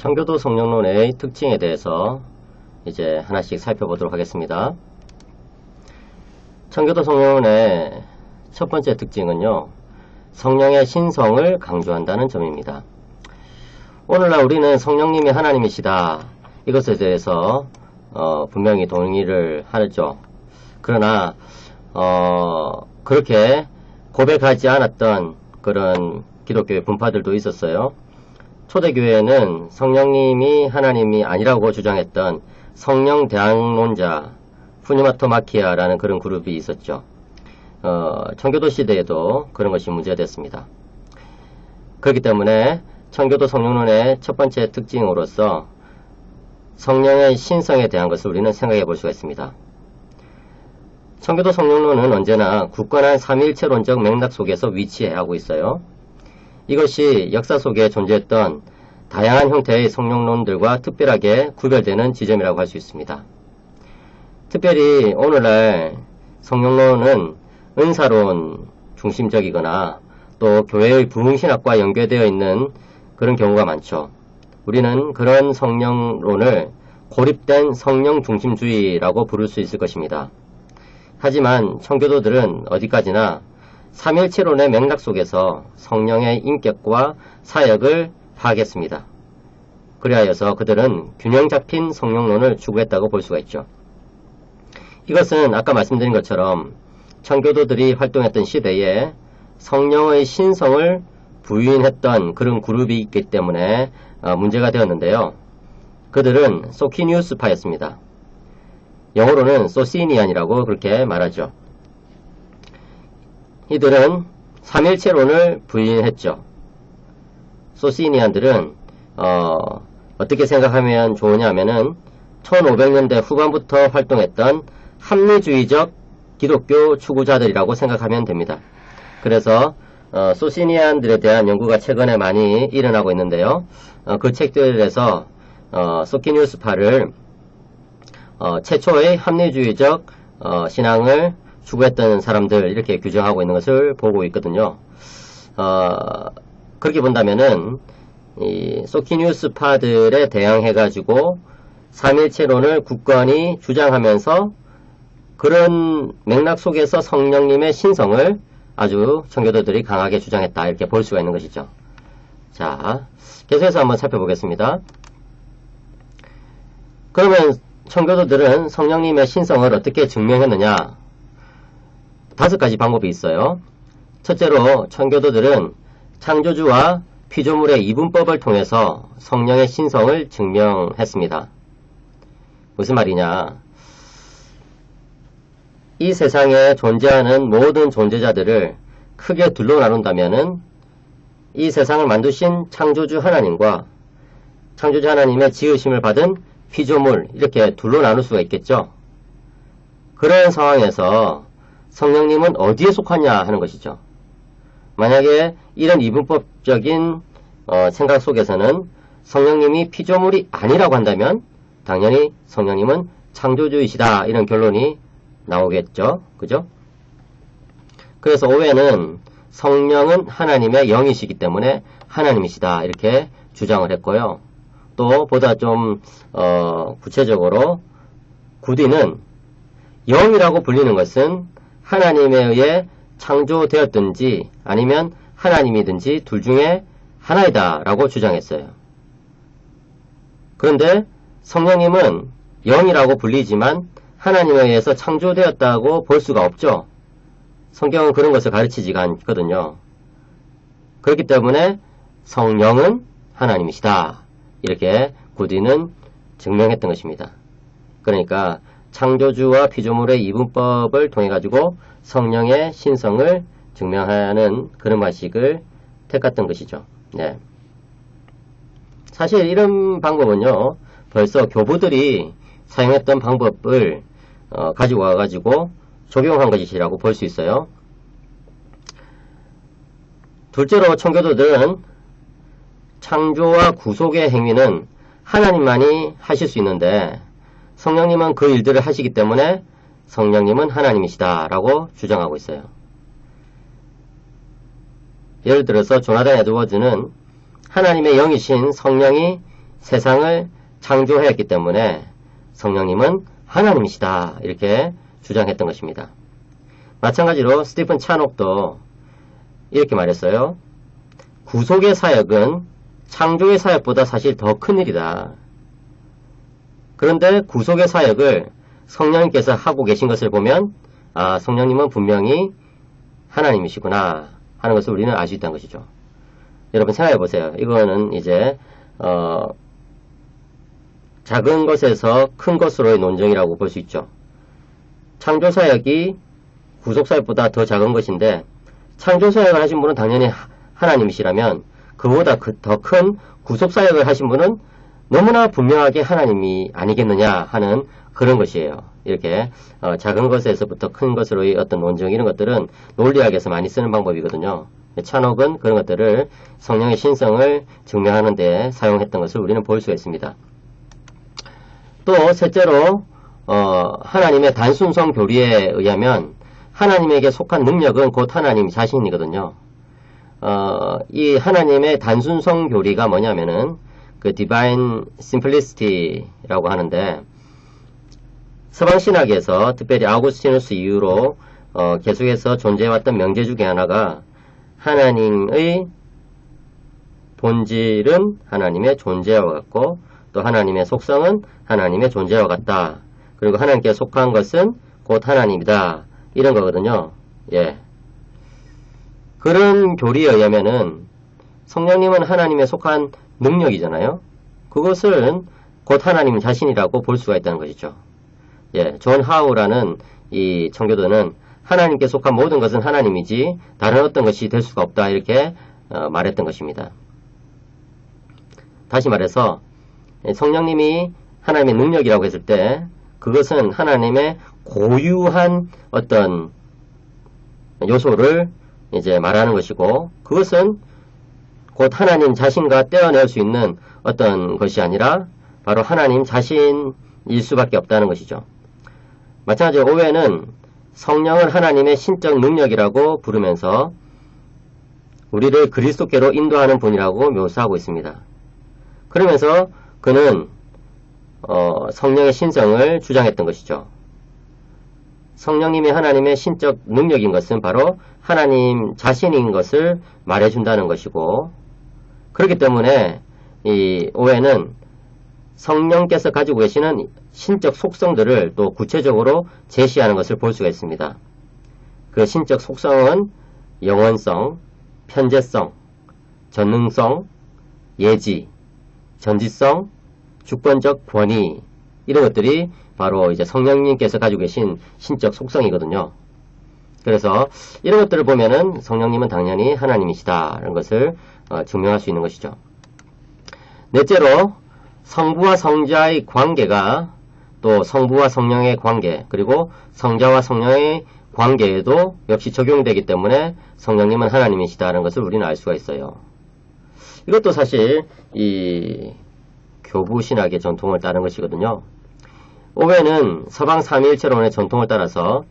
청교도 성령론의 특징에 대해서 이제 하나씩 살펴보도록 하겠습니다. 청교도 성령론의 첫 번째 특징은요, 성령의 신성을 강조한다는 점입니다. 오늘날 우리는 성령님이 하나님이시다, 이것에 대해서 분명히 동의를 하죠. 그러나 그렇게 고백하지 않았던 그런 기독교의 분파들도 있었어요. 초대교회는 성령님이 하나님이 아니라고 주장했던 성령 대항론자 푸니마토 마키아라는 그런 그룹이 있었죠. 청교도 시대에도 그런 것이 문제됐습니다. 그렇기 때문에 청교도 성령론의 첫 번째 특징으로서 성령의 신성에 대한 것을 우리는 생각해 볼 수가 있습니다. 청교도 성령론은 언제나 굳건한 삼위일체론적 맥락 속에서 위치하고 있어요. 이것이 역사 속에 존재했던 다양한 형태의 성령론들과 특별하게 구별되는 지점이라고 할 수 있습니다. 특별히 오늘날 성령론은 은사론 중심적이거나 또 교회의 부흥신학과 연계되어 있는 그런 경우가 많죠. 우리는 그런 성령론을 고립된 성령 중심주의라고 부를 수 있을 것입니다. 하지만 청교도들은 어디까지나 삼일체론의 맥락 속에서 성령의 인격과 사역을 파악했습니다. 그리하여서 그들은 균형 잡힌 성령론을 추구했다고 볼 수가 있죠. 이것은 아까 말씀드린 것처럼 청교도들이 활동했던 시대에 성령의 신성을 부인했던 그런 그룹이 있기 때문에 문제가 되었는데요. 그들은 소키니우스파였습니다. 영어로는 소시니안이라고 그렇게 말하죠. 이들은 삼일체론을 부인했죠. 소시니안들은 어떻게 생각하면 좋으냐 하면은 1500년대 후반부터 활동했던 합리주의적 기독교 추구자들이라고 생각하면 됩니다. 그래서 소시니안들에 대한 연구가 최근에 많이 일어나고 있는데요. 그 책들에서 소키니우스파를 최초의 합리주의적 신앙을 추구했던 사람들 이렇게 규정하고 있는 것을 보고 있거든요. 그렇게 본다면은 이 소키니우스파들에 대항해가지고 삼일체론을 굳건히 주장하면서 그런 맥락 속에서 성령님의 신성을 아주 청교도들이 강하게 주장했다, 이렇게 볼 수가 있는 것이죠. 자, 계속해서 한번 살펴보겠습니다. 그러면 청교도들은 성령님의 신성을 어떻게 증명했느냐? 5가지 방법이 있어요. 첫째로 청교도들은 창조주와 피조물의 이분법을 통해서 성령의 신성을 증명했습니다. 무슨 말이냐? 이 세상에 존재하는 모든 존재자들을 크게 둘로 나눈다면은 이 세상을 만드신 창조주 하나님과 창조주 하나님의 지으심을 받은 피조물, 이렇게 둘로 나눌 수가 있겠죠. 그런 상황에서 성령님은 어디에 속하냐 하는 것이죠. 만약에 이런 이분법적인 생각 속에서는 성령님이 피조물이 아니라고 한다면 당연히 성령님은 창조주이시다, 이런 결론이 나오겠죠. 그죠? 그래서 오해는 성령은 하나님의 영이시기 때문에 하나님이시다, 이렇게 주장을 했고요. 또 보다 좀 구체적으로 구디는 영이라고 불리는 것은 하나님에 의해 창조되었든지 아니면 하나님이든지 둘 중에 하나이다 라고 주장했어요. 그런데 성령님은 영이라고 불리지만 하나님에 의해서 창조되었다고 볼 수가 없죠. 성경은 그런 것을 가르치지가 않거든요. 그렇기 때문에 성령은 하나님이시다, 이렇게 구디는 증명했던 것입니다. 그러니까 창조주와 피조물의 이분법을 통해 가지고 성령의 신성을 증명하는 그런 방식을 택했던 것이죠. 네. 사실 이런 방법은요, 벌써 교부들이 사용했던 방법을 가지고 와가지고 적용한 것이라고 볼 수 있어요. 둘째로 청교도들은 창조와 구속의 행위는 하나님만이 하실 수 있는데 성령님은 그 일들을 하시기 때문에 성령님은 하나님이시다 라고 주장하고 있어요. 예를 들어서 조나단 에드워즈는 하나님의 영이신 성령이 세상을 창조하였기 때문에 성령님은 하나님이시다. 이렇게 주장했던 것입니다. 마찬가지로 스티픈 차녹도 이렇게 말했어요. 구속의 사역은 창조의 사역보다 사실 더 큰 일이다. 그런데 구속의 사역을 성령님께서 하고 계신 것을 보면 아, 성령님은 분명히 하나님이시구나 하는 것을 우리는 알 수 있다는 것이죠. 여러분 생각해 보세요. 이거는 이제 작은 것에서 큰 것으로의 논쟁이라고 볼 수 있죠. 창조사역이 구속사역보다 더 작은 것인데 창조사역을 하신 분은 당연히 하나님이시라면 그보다 더 큰 구속사역을 하신 분은 너무나 분명하게 하나님이 아니겠느냐 하는 그런 것이에요. 이렇게 작은 것에서부터 큰 것으로의 어떤 논쟁 이런 것들은 논리학에서 많이 쓰는 방법이거든요. 찬옥은 그런 것들을 성령의 신성을 증명하는 데 사용했던 것을 우리는 볼 수가 있습니다. 또 셋째로 하나님의 단순성 교리에 의하면 하나님에게 속한 능력은 곧 하나님 자신이거든요. 이 하나님의 단순성 교리가 뭐냐면은 그 Divine Simplicity라고 하는데 서방신학에서 특별히 아우구스티누스 이후로 계속해서 존재해왔던 명제 중에 하나가 하나님의 본질은 하나님의 존재와 같고 또 하나님의 속성은 하나님의 존재와 같다. 그리고 하나님께 속한 것은 곧 하나님이다. 이런 거거든요. 예. 그런 교리에 의하면은 성령님은 하나님에 속한 능력이잖아요. 그것은 곧 하나님 자신이라고 볼 수가 있다는 것이죠. 예, 존 하우라는 이 청교도는 하나님께 속한 모든 것은 하나님이지 다른 어떤 것이 될 수가 없다 이렇게 말했던 것입니다. 다시 말해서 성령님이 하나님의 능력이라고 했을 때 그것은 하나님의 고유한 어떤 요소를 이제 말하는 것이고 그것은 곧 하나님 자신과 떼어낼 수 있는 어떤 것이 아니라 바로 하나님 자신일 수밖에 없다는 것이죠. 마찬가지로 오웨는 성령을 하나님의 신적 능력이라고 부르면서 우리를 그리스도께로 인도하는 분이라고 묘사하고 있습니다. 그러면서 그는 성령의 신성을 주장했던 것이죠. 성령님이 하나님의 신적 능력인 것은 바로 하나님 자신인 것을 말해준다는 것이고 그렇기 때문에 이 오해는 성령께서 가지고 계시는 신적 속성들을 또 구체적으로 제시하는 것을 볼 수가 있습니다. 그 신적 속성은 영원성, 편재성, 전능성, 예지, 전지성, 주권적 권위 이런 것들이 바로 이제 성령님께서 가지고 계신 신적 속성이거든요. 그래서 이런 것들을 보면은 성령님은 당연히 하나님이시다라는 것을 증명할 수 있는 것이죠. 넷째로 성부와 성자의 관계가 또 성부와 성령의 관계 그리고 성자와 성령의 관계에도 역시 적용되기 때문에 성령님은 하나님이시다는 것을 우리는 알 수가 있어요. 이것도 사실 이 교부신학의 전통을 따른 것이거든요. 오웨는 서방 삼위일체론의 전통을 따라서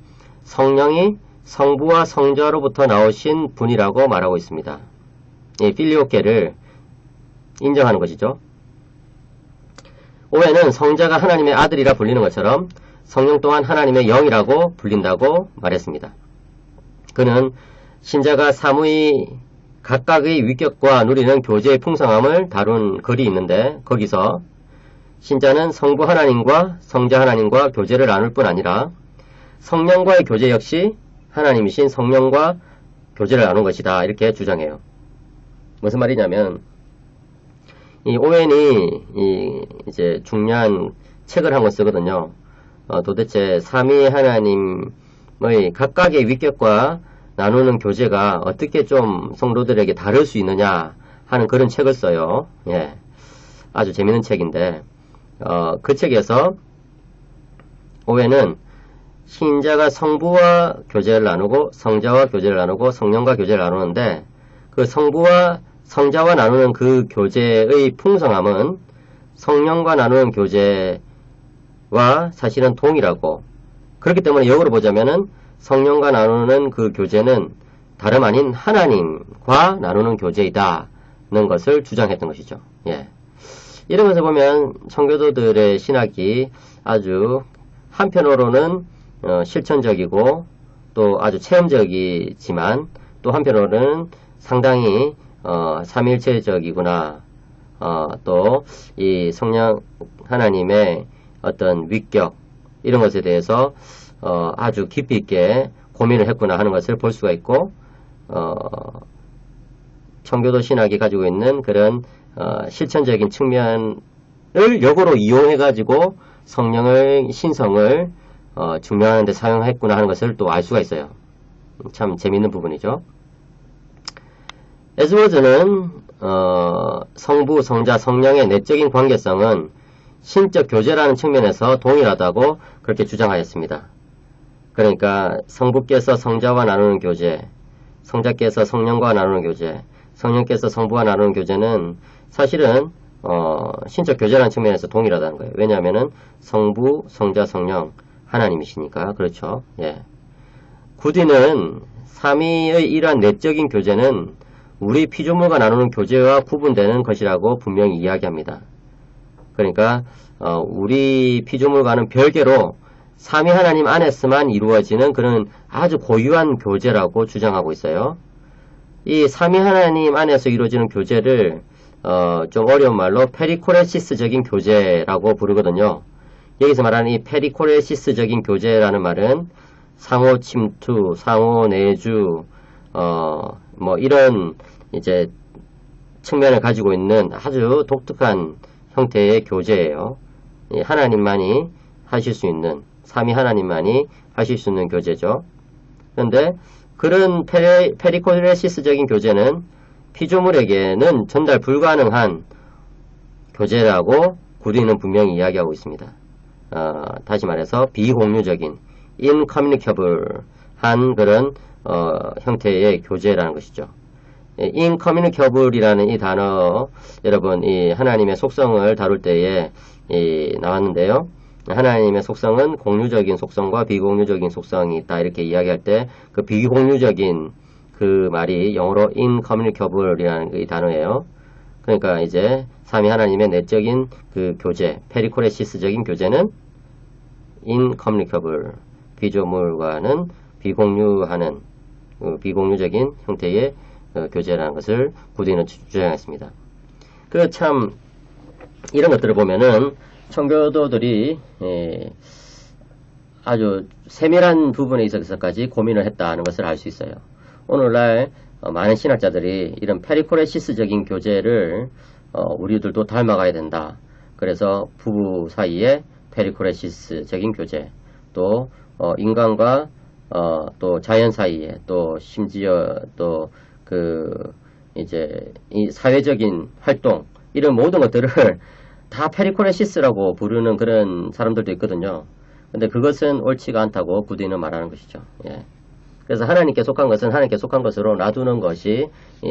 성령이 성부와 성자로부터 나오신 분이라고 말하고 있습니다. 이 필리오케를 인정하는 것이죠. 오웨는 성자가 하나님의 아들이라 불리는 것처럼 성령 또한 하나님의 영이라고 불린다고 말했습니다. 그는 신자가 사무의 각각의 위격과 누리는 교제의 풍성함을 다룬 글이 있는데 거기서 신자는 성부 하나님과 성자 하나님과 교제를 나눌 뿐 아니라 성령과의 교제 역시 하나님이신 성령과 교제를 나눈 것이다 이렇게 주장해요. 무슨 말이냐면 이 오웬이 이제 중요한 책을 한 권 쓰거든요. 도대체 삼위 하나님의 각각의 위격과 나누는 교제가 어떻게 좀 성도들에게 다를 수 있느냐 하는 그런 책을 써요. 예, 아주 재밌는 책인데 그 책에서 오웨는 신자가 성부와 교제를 나누고 성자와 교제를 나누고 성령과 교제를 나누는데 그 성부와 성자와 나누는 그 교제의 풍성함은 성령과 나누는 교제와 사실은 동일하고 그렇기 때문에 역으로 보자면은 성령과 나누는 그 교제는 다름 아닌 하나님과 나누는 교제이다는 것을 주장했던 것이죠. 예. 이런 것을 보면 청교도들의 신학이 아주 한편으로는 실천적이고 또 아주 체험적이지만 또 한편으로는 상당히 삼일체적이구나. 또 이 성령 하나님의 어떤 위격 이런 것에 대해서 아주 깊이 있게 고민을 했구나 하는 것을 볼 수가 있고 청교도 신학이 가지고 있는 그런 실천적인 측면을 역으로 이용해 가지고 성령의 신성을 증명하는 데 사용했구나 하는 것을 또 알 수가 있어요. 참 재미있는 부분이죠. 에즈워즈는 성부, 성자, 성령의 내적인 관계성은 신적 교제라는 측면에서 동일하다고 그렇게 주장하였습니다. 그러니까 성부께서 성자와 나누는 교제, 성자께서 성령과 나누는 교제, 성령께서 성부와 나누는 교제는 사실은 신적 교제라는 측면에서 동일하다는 거예요. 왜냐하면은 성부, 성자, 성령 하나님이시니까. 그렇죠. 예. 구디는 삼위의 이러한 내적인 교제는 우리 피조물과 나누는 교제와 구분되는 것이라고 분명히 이야기합니다. 그러니까 우리 피조물과는 별개로 삼위 하나님 안에서만 이루어지는 그런 아주 고유한 교제라고 주장하고 있어요. 이 삼위 하나님 안에서 이루어지는 교제를 좀 어려운 말로 페리코레시스적인 교제라고 부르거든요. 여기서 말하는 이 페리코레시스적인 교제라는 말은 상호 침투, 상호 내주, 뭐 이런 이제 측면을 가지고 있는 아주 독특한 형태의 교제예요. 하나님만이 하실 수 있는, 삼위 하나님만이 하실 수 있는 교제죠. 그런데 그런 페리코레시스적인 교제는 피조물에게는 전달 불가능한 교제라고 구디는 분명히 이야기하고 있습니다. 다시 말해서 비공유적인 incommunicable한 그런 형태의 교제라는 것이죠. incommunicable이라는 이 단어 여러분 이 하나님의 속성을 다룰 때에 나왔는데요. 하나님의 속성은 공유적인 속성과 비공유적인 속성이 있다 이렇게 이야기할 때 그 비공유적인 그 말이 영어로 incommunicable이라는 이 단어예요. 그러니까 이제 삼위 하나님의 내적인 그 교제, 페리코레시스적인 교제는 incommunicable, 피조물과는 비공유하는 비공유적인 형태의 교제라는 것을 구디는 주장했습니다. 그 참 이런 것들을 보면은 청교도들이 아주 세밀한 부분에 있어서까지 고민을 했다는 것을 알 수 있어요. 오늘날 많은 신학자들이 이런 페리코레시스적인 교제를 우리들도 닮아가야 된다. 그래서 부부 사이에 페리코레시스적인 교제, 또 인간과 또 자연 사이에, 또 심지어 또 그 이제 이 사회적인 활동 이런 모든 것들을 다 페리코레시스라고 부르는 그런 사람들도 있거든요. 근데 그것은 옳지가 않다고 구디는 말하는 것이죠. 예. 그래서 하나님께 속한 것은 하나님께 속한 것으로 놔두는 것이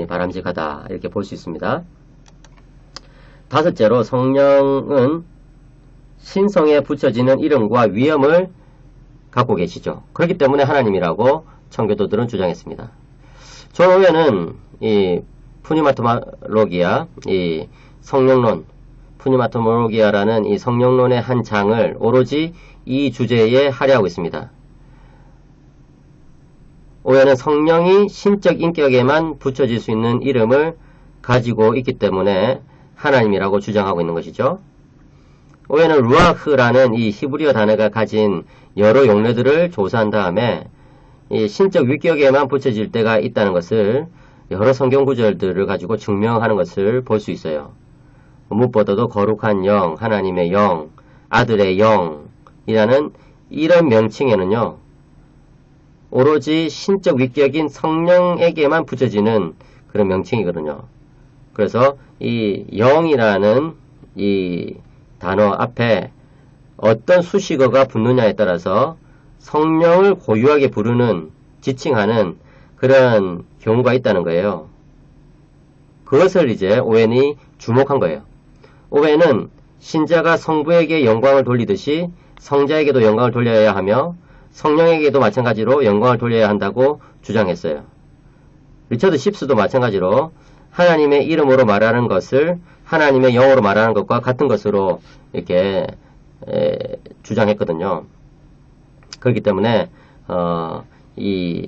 바람직하다 이렇게 볼 수 있습니다. 다섯째로 성령은 신성에 붙여지는 이름과 위엄을 갖고 계시죠. 그렇기 때문에 하나님이라고 청교도들은 주장했습니다. 존 오웬은 이 푸니마토몰로기아, 이 성령론, 푸니마토몰로기아라는 이 성령론의 한 장을 오로지 이 주제에 할애하고 있습니다. 오웬은 성령이 신적 인격에만 붙여질 수 있는 이름을 가지고 있기 때문에 하나님이라고 주장하고 있는 것이죠. 오웬은 루아흐라는 이 히브리어 단어가 가진 여러 용례들을 조사한 다음에 이 신적 위격에만 붙여질 때가 있다는 것을 여러 성경 구절들을 가지고 증명하는 것을 볼 수 있어요. 무엇보다도 거룩한 영, 하나님의 영, 아들의 영이라는 이런 명칭에는요. 오로지 신적 위격인 성령에게만 붙여지는 그런 명칭이거든요. 그래서 이 영이라는 이 단어 앞에 어떤 수식어가 붙느냐에 따라서 성령을 고유하게 부르는, 지칭하는 그런 경우가 있다는 거예요. 그것을 이제 오웬이 주목한 거예요. 오웬은 신자가 성부에게 영광을 돌리듯이 성자에게도 영광을 돌려야 하며 성령에게도 마찬가지로 영광을 돌려야 한다고 주장했어요. 리처드 십스도 마찬가지로 하나님의 이름으로 말하는 것을 하나님의 영으로 말하는 것과 같은 것으로 이렇게 주장했거든요. 그렇기 때문에 이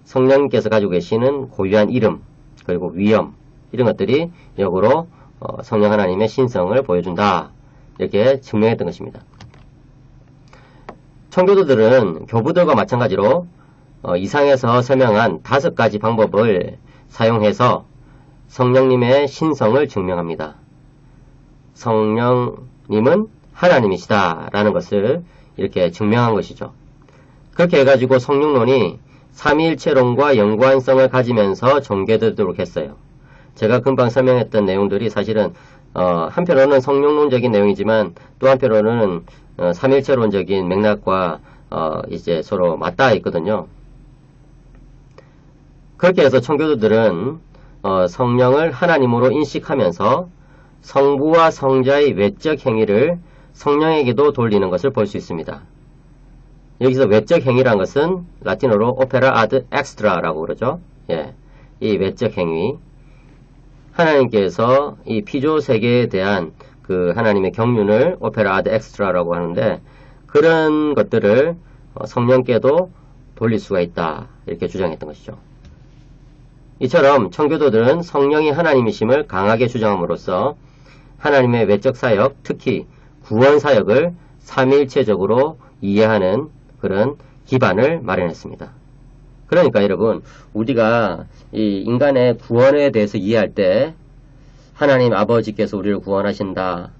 성령님께서 가지고 계시는 고유한 이름 그리고 위엄 이런 것들이 역으로 성령 하나님의 신성을 보여준다 이렇게 증명했던 것입니다. 청교도들은 교부들과 마찬가지로 이상에서 설명한 5가지 방법을 사용해서 성령님의 신성을 증명합니다. 성령님은 하나님이시다 라는 것을 이렇게 증명한 것이죠. 그렇게 해가지고 성령론이 삼위일체론과 연관성을 가지면서 전개되도록 했어요. 제가 금방 설명했던 내용들이 사실은 한편으로는 성령론적인 내용이지만 또 한편으로는 삼위일체론적인 맥락과 이제 서로 맞닿아 있거든요. 그렇게 해서 청교도들은 성령을 하나님으로 인식하면서 성부와 성자의 외적 행위를 성령에게도 돌리는 것을 볼 수 있습니다. 여기서 외적 행위란 것은 라틴어로 오페라 아드 엑스트라라고 그러죠. 예, 이 외적 행위 하나님께서 이 피조 세계에 대한 그 하나님의 경륜을 오페라 아드 엑스트라라고 하는데 그런 것들을 성령께도 돌릴 수가 있다 이렇게 주장했던 것이죠. 이처럼 청교도들은 성령이 하나님이심을 강하게 주장함으로써 하나님의 외적 사역, 특히 구원 사역을 삼위일체적으로 이해하는 그런 기반을 마련했습니다. 그러니까 여러분 우리가 이 인간의 구원에 대해서 이해할 때 하나님 아버지께서 우리를 구원하신다.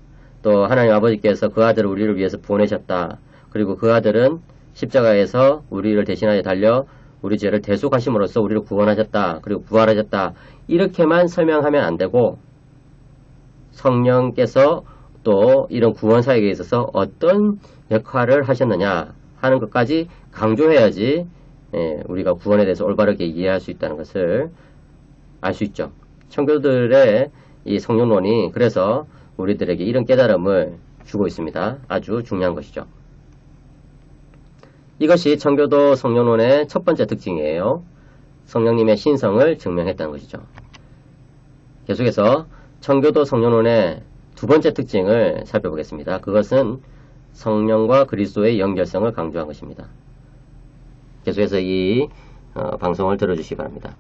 또 하나님 아버지께서 그 아들을 우리를 위해서 보내셨다. 그리고 그 아들은 십자가에서 우리를 대신하여 달려 우리 죄를 대속하심으로써 우리를 구원하셨다. 그리고 부활하셨다. 이렇게만 설명하면 안 되고 성령께서 또 이런 구원 사역에 있어서 어떤 역할을 하셨느냐 하는 것까지 강조해야지 우리가 구원에 대해서 올바르게 이해할 수 있다는 것을 알 수 있죠. 청교도들의 이 성령론이 그래서 우리들에게 이런 깨달음을 주고 있습니다. 아주 중요한 것이죠. 이것이 청교도 성령론의 첫 번째 특징이에요. 성령님의 신성을 증명했다는 것이죠. 계속해서 청교도 성령론의 두 번째 특징을 살펴보겠습니다. 그것은 성령과 그리스도의 연결성을 강조한 것입니다. 계속해서 이 방송을 들어주시기 바랍니다.